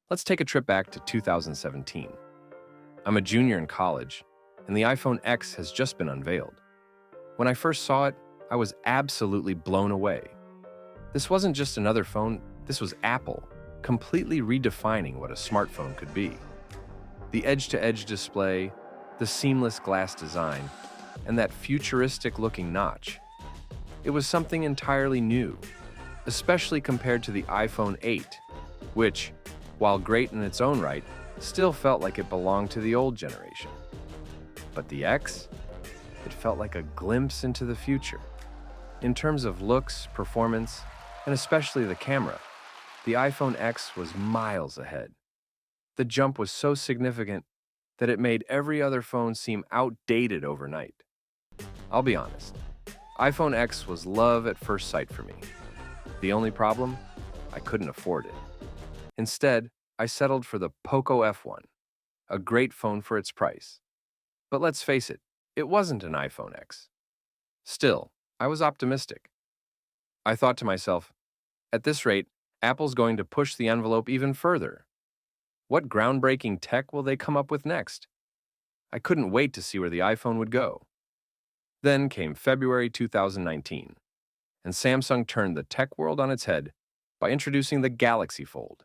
Let's take a trip back to 2017. I'm a junior in college, and the iPhone X has just been unveiled. When I first saw it, I was absolutely blown away. This wasn't just another phone, this was Apple, completely redefining what a smartphone could be. The edge-to-edge display, the seamless glass design, and that futuristic-looking notch. It was something entirely new, especially compared to the iPhone 8, which, while great in its own right, still felt like it belonged to the old generation. But the X? It felt like a glimpse into the future. In terms of looks, performance, and especially the camera, the iPhone X was miles ahead. The jump was so significant that it made every other phone seem outdated overnight. I'll be honest, iPhone X was love at first sight for me. The only problem? I couldn't afford it. Instead, I settled for the Poco F1, a great phone for its price. But let's face it, it wasn't an iPhone X. Still, I was optimistic. I thought to myself, at this rate, Apple's going to push the envelope even further. What groundbreaking tech will they come up with next? I couldn't wait to see where the iPhone would go. Then came February 2019, and Samsung turned the tech world on its head by introducing the Galaxy Fold.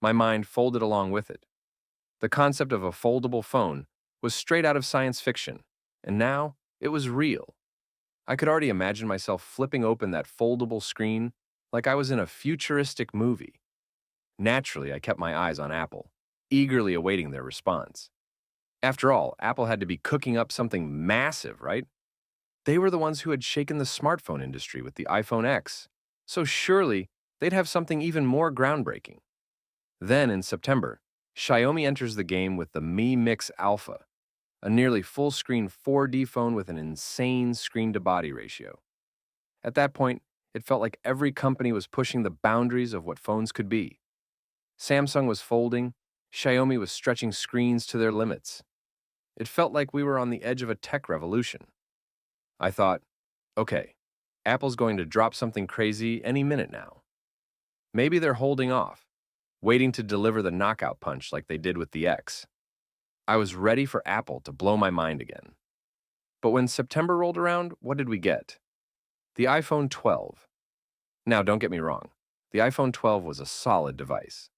My mind folded along with it. The concept of a foldable phone was straight out of science fiction, and now it was real. I could already imagine myself flipping open that foldable screen like I was in a futuristic movie. Naturally, I kept my eyes on Apple, eagerly awaiting their response. After all, Apple had to be cooking up something massive, right? They were the ones who had shaken the smartphone industry with the iPhone X, so surely they'd have something even more groundbreaking. Then, in September, Xiaomi enters the game with the Mi Mix Alpha, a nearly full-screen 4D phone with an insane screen-to-body ratio. At that point, it felt like every company was pushing the boundaries of what phones could be. Samsung was folding, Xiaomi was stretching screens to their limits. It felt like we were on the edge of a tech revolution. I thought, okay, Apple's going to drop something crazy any minute now. Maybe they're holding off, waiting to deliver the knockout punch like they did with the X. I was ready for Apple to blow my mind again. But when September rolled around, what did we get? The iPhone 12. Now, don't get me wrong, the iPhone 12 was a solid device.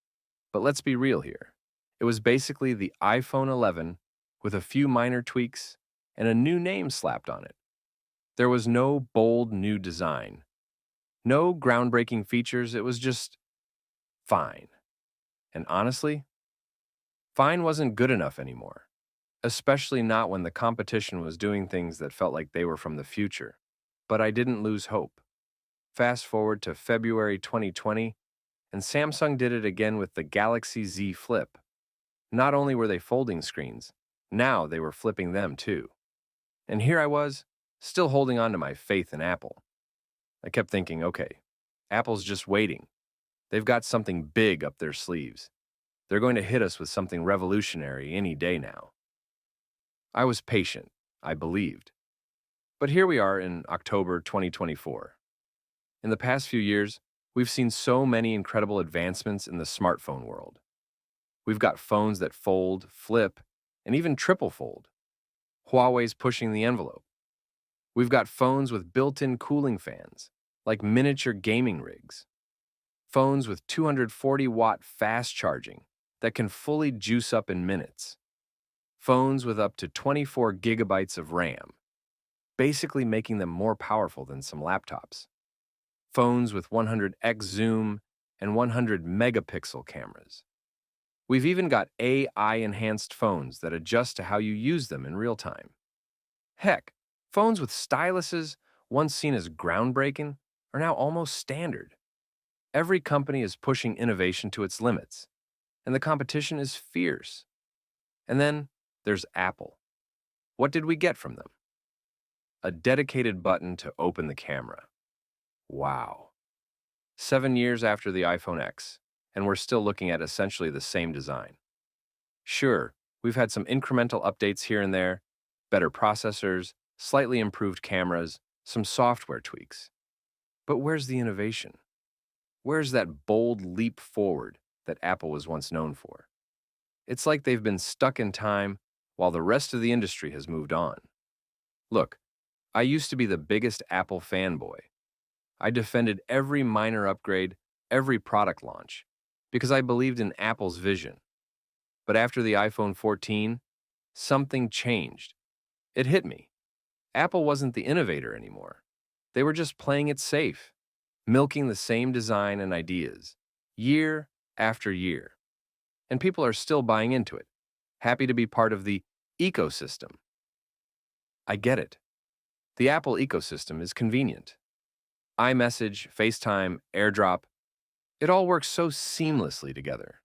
But let's be real here. It was basically the iPhone 11 with a few minor tweaks and a new name slapped on it. There was no bold new design, no groundbreaking features, it was just fine. And honestly, fine wasn't good enough anymore, especially not when the competition was doing things that felt like they were from the future. But I didn't lose hope. Fast forward to February 2020, and Samsung did it again with the Galaxy Z Flip. Not only were they folding screens, now they were flipping them too. And here I was, still holding on to my faith in Apple. I kept thinking, okay, Apple's just waiting. They've got something big up their sleeves. They're going to hit us with something revolutionary any day now. I was patient, I believed. But here we are in October 2024. In the past few years, we've seen so many incredible advancements in the smartphone world. We've got phones that fold, flip, and even triple fold. Huawei's pushing the envelope. We've got phones with built-in cooling fans, like miniature gaming rigs. Phones with 240-watt fast charging that can fully juice up in minutes. Phones with up to 24 gigabytes of RAM, basically making them more powerful than some laptops. Phones with 100x zoom and 100 megapixel cameras. We've even got AI-enhanced phones that adjust to how you use them in real time. Heck, phones with styluses, once seen as groundbreaking, are now almost standard. Every company is pushing innovation to its limits, and the competition is fierce. And then there's Apple. What did we get from them? A dedicated button to open the camera. Wow. 7 years after the iPhone X, and we're still looking at essentially the same design. Sure, we've had some incremental updates here and there, better processors, slightly improved cameras, some software tweaks. But where's the innovation? Where's that bold leap forward that Apple was once known for. It's like they've been stuck in time while the rest of the industry has moved on. Look, I used to be the biggest Apple fanboy. I defended every minor upgrade, every product launch, because I believed in Apple's vision. But after the iPhone 14, something changed. It hit me. Apple wasn't the innovator anymore. They were just playing it safe, milking the same design and ideas, year after year. And people are still buying into it, happy to be part of the ecosystem. I get it. The Apple ecosystem is convenient. iMessage, FaceTime, AirDrop, it all works so seamlessly together.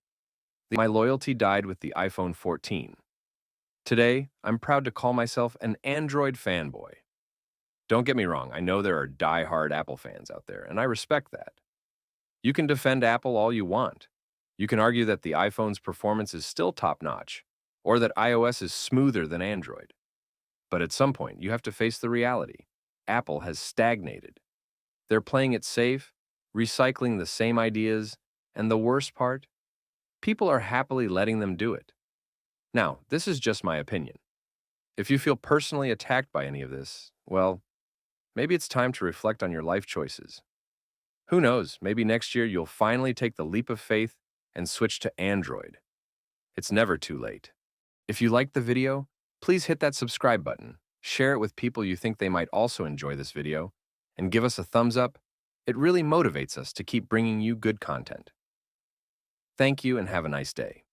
My loyalty died with the iPhone 14. Today, I'm proud to call myself an Android fanboy. Don't get me wrong, I know there are die-hard Apple fans out there, and I respect that. You can defend Apple all you want. You can argue that the iPhone's performance is still top-notch, or that iOS is smoother than Android. But at some point, you have to face the reality. Apple has stagnated. They're playing it safe, recycling the same ideas, and the worst part? People are happily letting them do it. Now, this is just my opinion. If you feel personally attacked by any of this, well, maybe it's time to reflect on your life choices. Who knows, maybe next year you'll finally take the leap of faith and switch to Android. It's never too late. If you liked the video, please hit that subscribe button, share it with people you think they might also enjoy this video, and give us a thumbs up. It really motivates us to keep bringing you good content. Thank you and have a nice day.